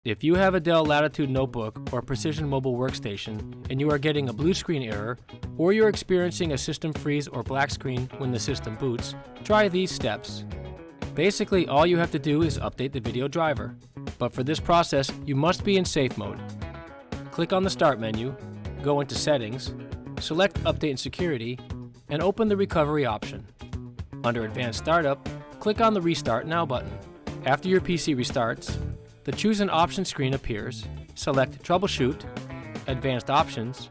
If you have a Dell Latitude notebook or Precision Mobile Workstation and you are getting a blue screen error, or you're experiencing a system freeze or black screen when the system boots, try these steps. Basically, all you have to do is update the video driver. But for this process, you must be in safe mode. Click on the Start menu, go into Settings, select Update and Security, and open the Recovery option. Under Advanced Startup, click on the Restart Now button. After your PC restarts, the Choose an Option screen appears. Select Troubleshoot, Advanced Options,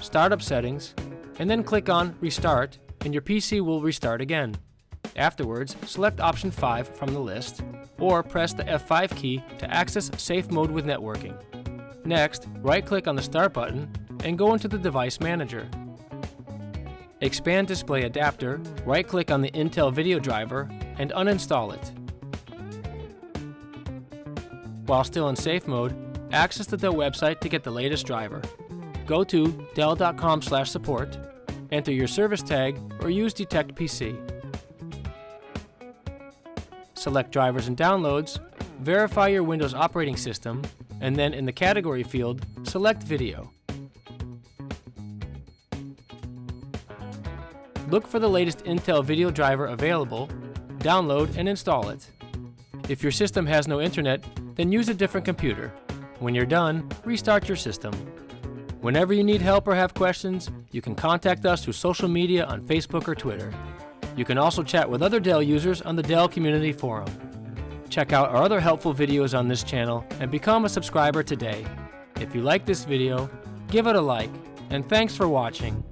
Startup Settings, and then click on Restart, and your PC will restart again. Afterwards, select Option 5 from the list, or press the F5 key to access Safe Mode with networking. Next, right-click on the Start button and go into the Device Manager. Expand Display Adapter, right-click on the Intel video driver, and uninstall it. While still in safe mode, access the Dell website to get the latest driver. Go to dell.com/support, enter your service tag, or use Detect PC. Select Drivers and Downloads, verify your Windows operating system, and then in the category field, select Video. Look for the latest Intel video driver available, download and install it. If your system has no internet, then use a different computer. When you're done, restart your system. Whenever you need help or have questions, you can contact us through social media on Facebook or Twitter. You can also chat with other Dell users on the Dell Community Forum. Check out our other helpful videos on this channel and become a subscriber today. If you like this video, give it a like, and thanks for watching.